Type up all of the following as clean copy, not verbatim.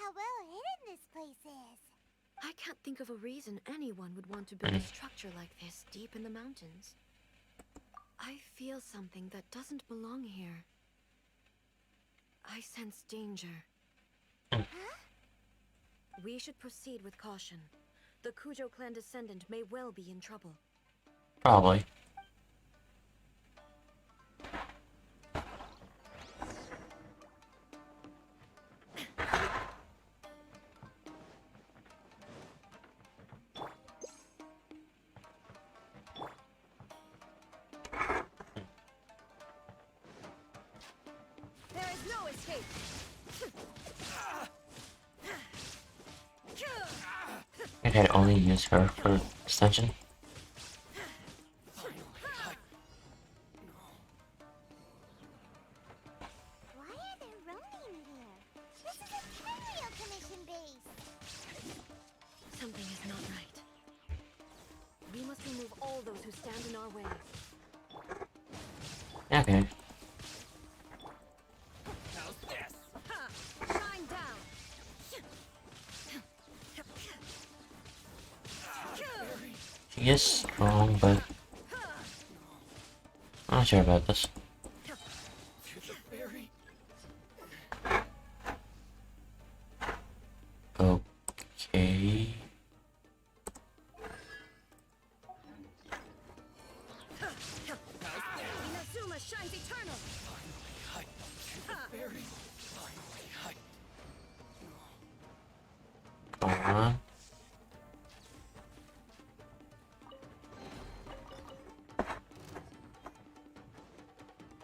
how well hidden this place is. I can't think of a reason anyone would want to build a structure like this deep in the mountains. I feel something that doesn't belong here. I sense danger. Huh? We should proceed with caution. The Kujo clan descendant may well be in trouble. Probably. There is no escape. I can only use her for extension. Why are there ronin here? This is a turmoil commission base. Something is not right. We must remove all those who stand in our way. Okay. How's this? Shine down. She is strong, but I'm not sure about this. To the fairy. Okay. Inazuma shines eternal. Hi. To the fairy. Finally, hi. Come on.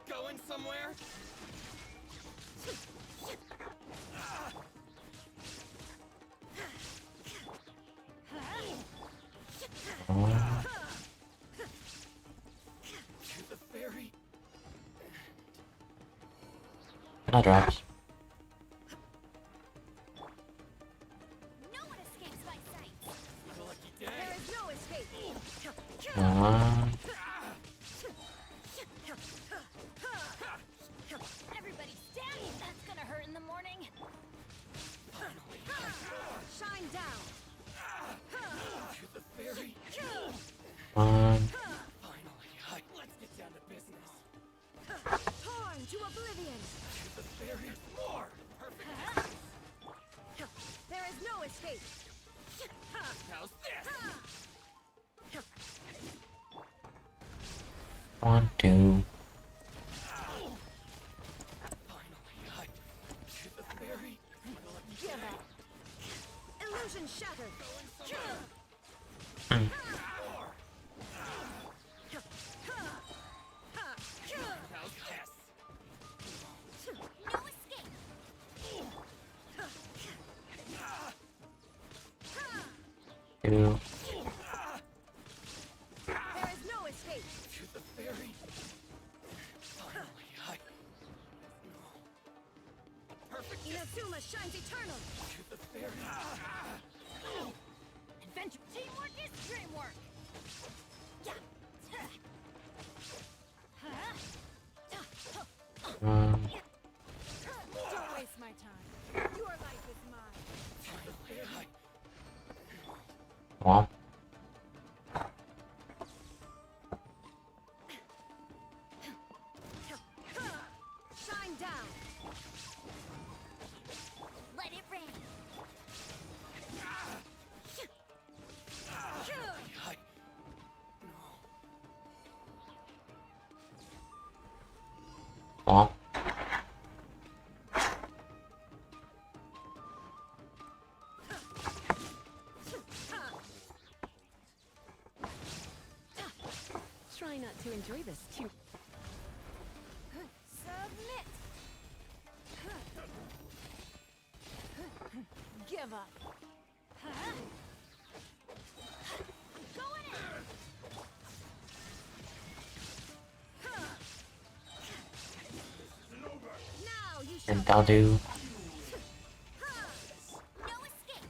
Going somewhere? Come on. To the fairy. No drops. No one escapes my sight. What a lucky day. There is no escape. Come on. Everybody stand! That's gonna hurt in the morning. Finally, Shine down. to the fairy. Come on. Finally, hi. Let's get down to business. Torn to oblivion. To the fairy. More. Perfect. There is no escape. How's this? 1, 2. Finally, hi. To the fairy. What a lucky Give day. up. Illusion shattered. Hmm. More. How's this? No escape. 2. There is no escape. To the fairy. Finally, hi. Perfect. Inazuma shines eternal. To the fairy. Adventure. Teamwork is dreamwork. Yeah. Um, Don't waste my time. Your life is mine. To the fairy. well, Shine down. Let it rain. Hi. well. Try not to enjoy this too. Submit. Give up. Going in. Now you shall. And I'll do. No escape.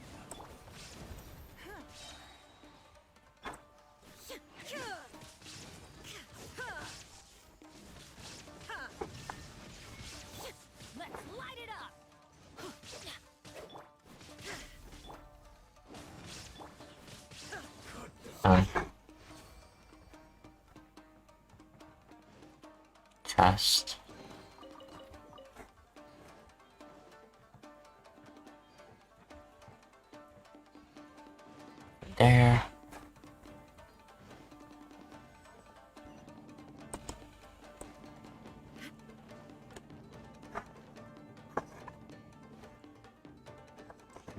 Let's light it up. Alright. Chest. There.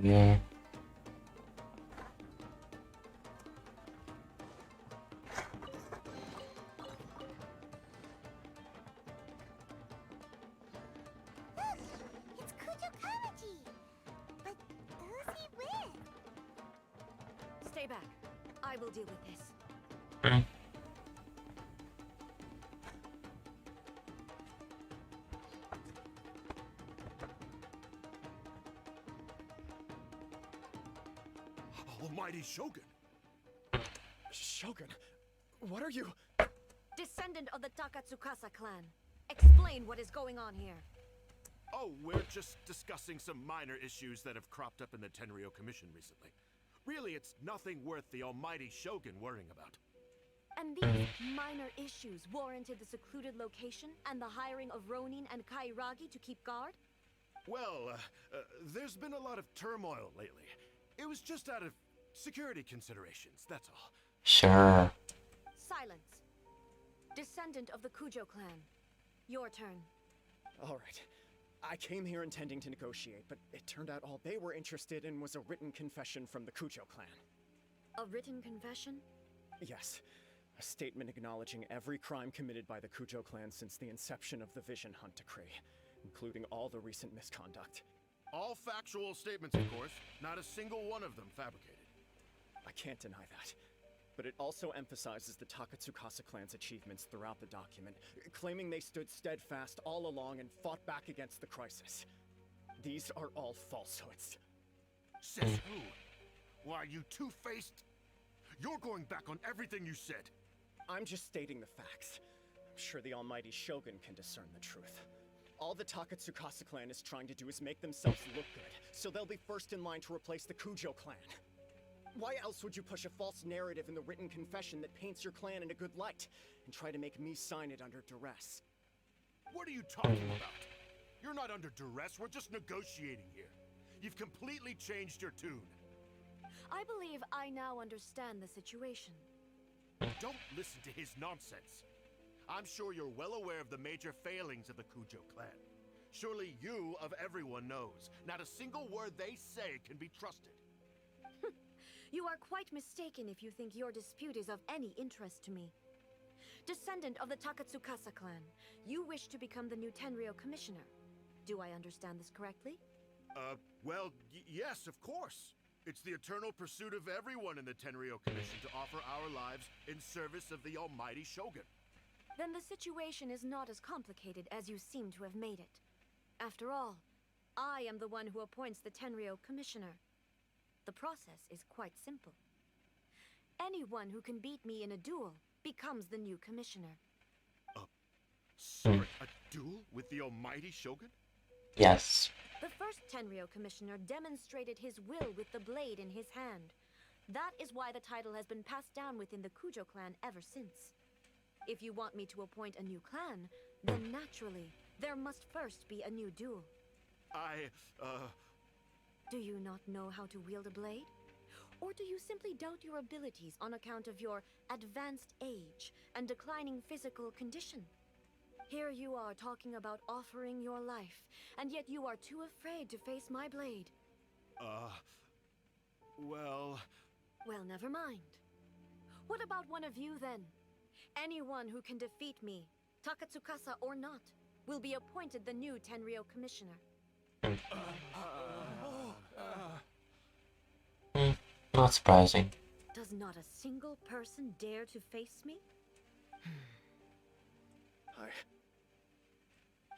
Yeah. It's Kujokawaji! But who's he with? Stay back. I will deal with this. Hmm. Almighty Shogun! Shogun, what are you? Descendant of the Takatsukasa clan. Explain what is going on here. Oh, we're just discussing some minor issues that have cropped up in the Tenryou Commission recently. Really, it's nothing worth the almighty Shogun worrying about. And these minor issues warranted the secluded location and the hiring of Ronin and Kairagi to keep guard? Well, there's been a lot of turmoil lately. It was just out of security considerations, that's all. Sure. Silence. Descendant of the Kujo clan. Your turn. All right. I came here intending to negotiate, but it turned out all they were interested in was a written confession from the Kujo clan. A written confession? Yes. A statement acknowledging every crime committed by the Kujo clan since the inception of the Vision Hunt Decree, including all the recent misconduct. All factual statements, of course. Not a single one of them fabricated. I can't deny that. But it also emphasizes the Takatsukasa clan's achievements throughout the document, claiming they stood steadfast all along and fought back against the crisis. These are all falsehoods. Says who? Why, you two-faced? You're going back on everything you said. I'm just stating the facts. I'm sure the almighty Shogun can discern the truth. All the Takatsukasa clan is trying to do is make themselves look good, so they'll be first in line to replace the Kujo clan. Why else would you push a false narrative in the written confession that paints your clan in a good light, and try to make me sign it under duress? What are you talking about? You're not under duress, we're just negotiating here. You've completely changed your tune. I believe I now understand the situation. Don't listen to his nonsense. I'm sure you're well aware of the major failings of the Kujo clan. Surely you, of everyone, knows. Not a single word they say can be trusted. You are quite mistaken if you think your dispute is of any interest to me. Descendant of the Takatsukasa clan, you wish to become the new Tenryou commissioner. Do I understand this correctly? Well, yes, of course. It's the eternal pursuit of everyone in the Tenryou Commission to offer our lives in service of the almighty Shogun. Then the situation is not as complicated as you seem to have made it. After all, I am the one who appoints the Tenryou commissioner. The process is quite simple. Anyone who can beat me in a duel becomes the new commissioner. Sorry, a duel with the almighty Shogun? Yes. The first Tenryou commissioner demonstrated his will with the blade in his hand. That is why the title has been passed down within the Kujo clan ever since. If you want me to appoint a new clan, then naturally, there must first be a new duel. Do you not know how to wield a blade? Or do you simply doubt your abilities on account of your advanced age and declining physical condition? Here you are talking about offering your life, and yet you are too afraid to face my blade. Well... Well, never mind. What about one of you, then? Anyone who can defeat me, Takatsukasa or not, will be appointed the new Tenryou commissioner. Not surprising. Does not a single person dare to face me?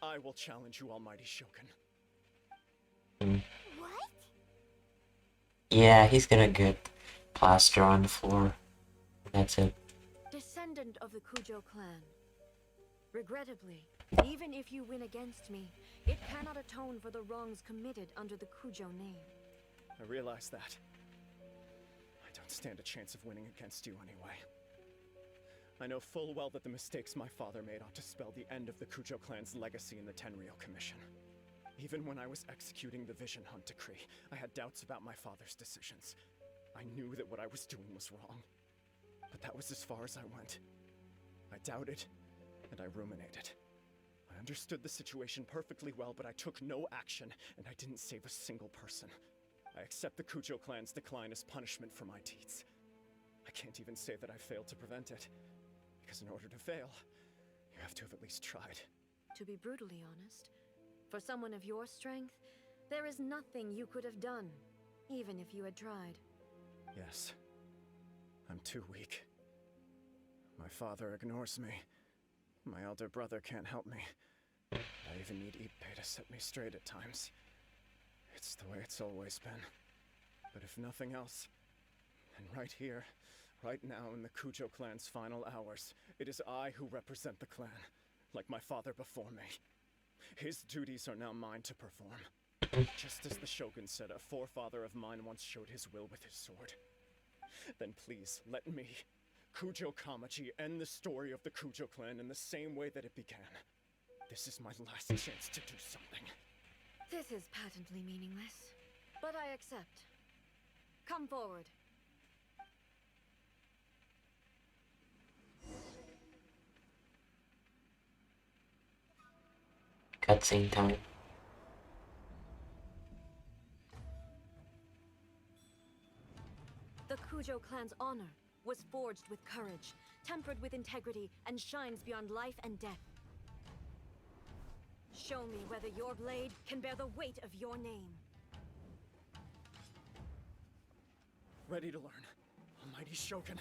I will challenge you, almighty Shogun. What? Yeah, he's gonna get plaster on the floor. That's it. Descendant of the Kujo clan. Regrettably, even if you win against me, it cannot atone for the wrongs committed under the Kujo name. I realize that. I don't don't stand a chance of winning against you anyway. I know full well that the mistakes my father made ought to spell the end of the Kujo clan's legacy in the Tenryou Commission. Even when I was executing the Vision Hunt decree, I had doubts about my father's decisions. I knew that what I was doing was wrong. But that was as far as I went. I doubted, and I ruminated. I understood the situation perfectly well, but I took no action, and I didn't save a single person. I accept the Kujo clan's decline as punishment for my deeds. I can't even say that I failed to prevent it, because in order to fail, you have to have at least tried. To be brutally honest, for someone of your strength, there is nothing you could have done, even if you had tried. Yes. I'm too weak. My father ignores me. My elder brother can't help me. I even need Ippei to set me straight at times. It's the way it's always been. But if nothing else, then right here, right now in the Kujo clan's final hours, it is I who represent the clan, like my father before me. His duties are now mine to perform. Just as the Shogun said a forefather of mine once showed his will with his sword. Then please, let me, Kujo Kamaji, end the story of the Kujo clan in the same way that it began. This is my last chance to do something. This is patently meaningless, but I accept. Come forward. Cutscene time. The Kujo clan's honor was forged with courage, tempered with integrity, and shines beyond life and death. Show me whether your blade can bear the weight of your name. Ready to learn, Almighty Shogun.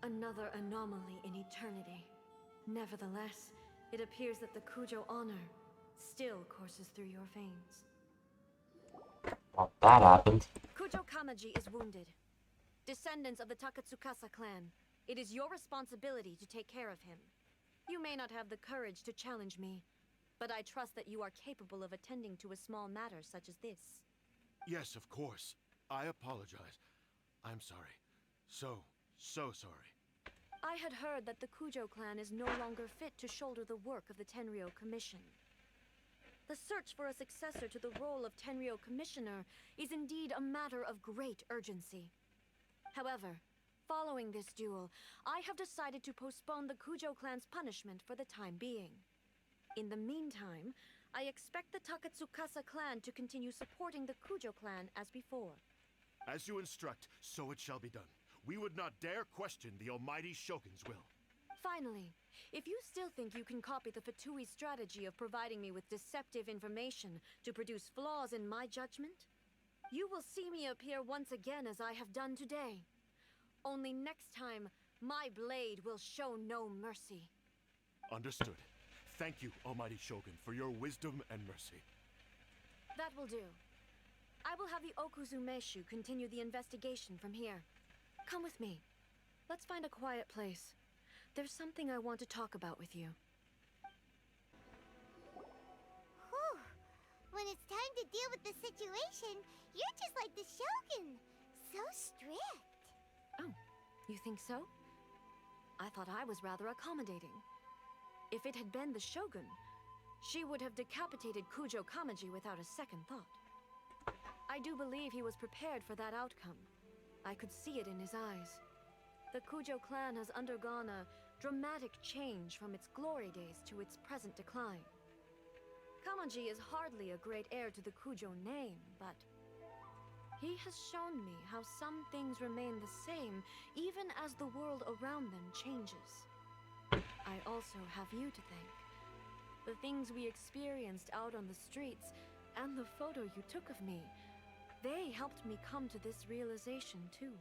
Another anomaly in eternity. Nevertheless, it appears that the Kujo honor still courses through your veins. Well, that happened. Kujo Kamaji is wounded. Descendants of the Takatsukasa clan, it is your responsibility to take care of him. You may not have the courage to challenge me, but I trust that you are capable of attending to a small matter such as this. Yes, of course. I apologize. I'm sorry. So sorry. I had heard that the Kujo clan is no longer fit to shoulder the work of the Tenryou Commission. The search for a successor to the role of Tenryou Commissioner is indeed a matter of great urgency. However, following this duel, I have decided to postpone the Kujo clan's punishment for the time being. In the meantime, I expect the Takatsukasa clan to continue supporting the Kujo clan as before. As you instruct, so it shall be done. We would not dare question the Almighty Shogun's will. Finally, if you still think you can copy the Fatui strategy of providing me with deceptive information to produce flaws in my judgment, you will see me appear once again as I have done today. Only next time, my blade will show no mercy. Understood. thank you, Almighty Shogun, for your wisdom and mercy. That will do. I will have the Okuzumeshu continue the investigation from here. Come with me. Let's find a quiet place. There's something I want to talk about with you. Whew. When it's time to deal with the situation, you're just like the Shogun. So strict. Oh, you think so? I thought I was rather accommodating. If it had been the Shogun, she would have decapitated Kujo Kamaji without a second thought. I do believe he was prepared for that outcome. I could see it in his eyes. The Kujo clan has undergone a dramatic change from its glory days to its present decline. Kamaji is hardly a great heir to the Kujo name, but he has shown me how some things remain the same even as the world around them changes. I also have you to thank. The things we experienced out on the streets and the photo you took of me, they helped me come to this realization too.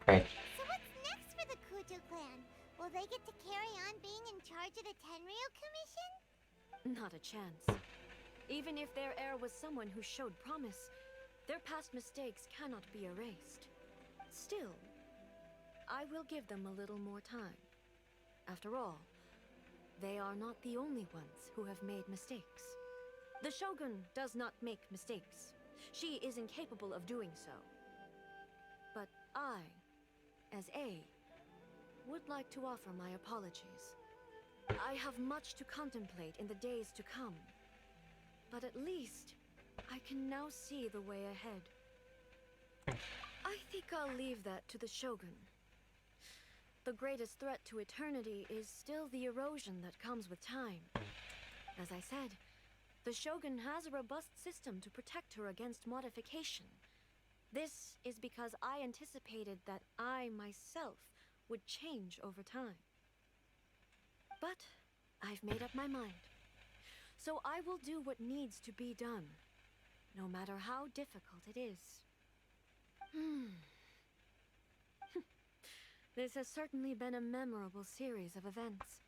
Right. So what's next for the Kujo clan? Will they get to carry on being in charge of the Tenryo Commission? Not a chance. Even if their heir was someone who showed promise, their past mistakes cannot be erased. Still, I will give them a little more time. After all, they are not the only ones who have made mistakes. The Shogun does not make mistakes. She is incapable of doing so. But I, as A, would like to offer my apologies. I have much to contemplate in the days to come. But at least, I can now see the way ahead. I think I'll leave that to the Shogun. The greatest threat to eternity is still the erosion that comes with time. As I said, the Shogun has a robust system to protect her against modification. This is because I anticipated that I myself would change over time. But I've made up my mind. So I will do what needs to be done, no matter how difficult it is. This has certainly been a memorable series of events.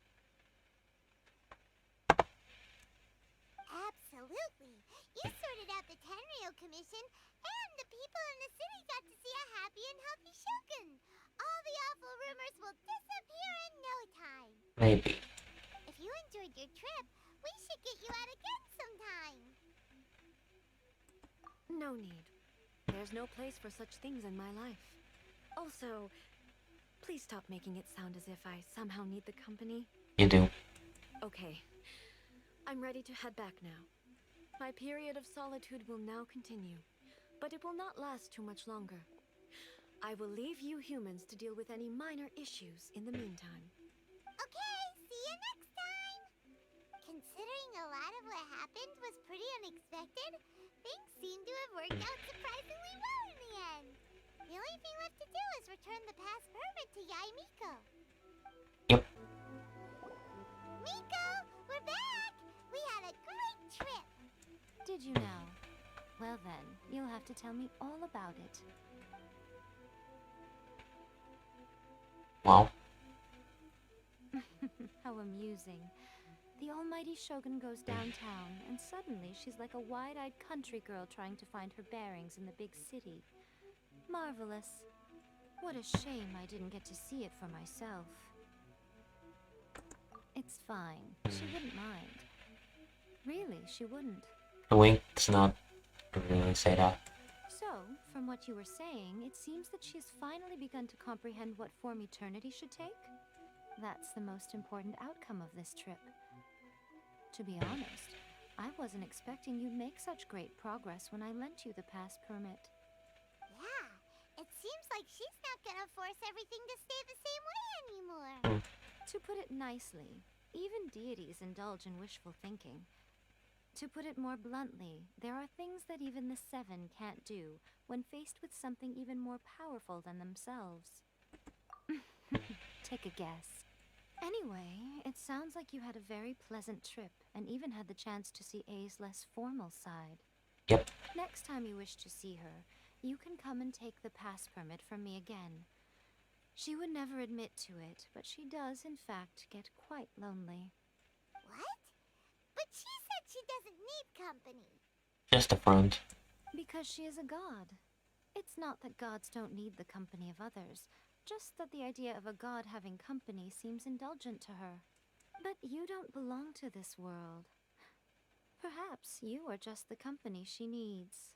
Absolutely. You sorted out the Tenryo Commission, and the people in the city got to see a happy and healthy Shogun. All the awful rumors will disappear in no time. Maybe. If you enjoyed your trip, we should get you out again sometime. No need. There's no place for such things in my life. Also, please stop making it sound as if I somehow need the company. You do. Okay. I'm ready to head back now. My period of solitude will now continue, but it will not last too much longer. I will leave you humans to deal with any minor issues in the meantime. Okay, see you next time! Considering a lot of what happened was pretty unexpected, things seem to have worked out surprisingly well in the end. The only thing left to do is return the past permit to Yai Miko. Yep. Miko, we're back! We had a great trip! Did you now? Well then, you'll have to tell me all about it. Wow. How amusing. The almighty Shogun goes downtown, and suddenly she's like a wide-eyed country girl trying to find her bearings in the big city. Marvelous. What a shame I didn't get to see it for myself. It's fine. She wouldn't mind. Really, she wouldn't. The wink does not really say that. So, from what you were saying, it seems that she's finally begun to comprehend what form eternity should take? That's the most important outcome of this trip. To be honest, I wasn't expecting you'd make such great progress when I lent you the pass permit. Yeah, it seems like she's not gonna force everything to stay the same way anymore. To put it nicely, even deities indulge in wishful thinking. To put it more bluntly, there are things that even the Seven can't do when faced with something even more powerful than themselves. Take a guess. Anyway, it sounds like you had a very pleasant trip and even had the chance to see A's less formal side. Yep. Next time you wish to see her, you can come and take the pass permit from me again. She would never admit to it, but she does, in fact, get quite lonely. What? But she said she doesn't need company. Just a front. Because she is a god. It's not that gods don't need the company of others, just that the idea of a god having company seems indulgent to her. But you don't belong to this world. Perhaps you are just the company she needs.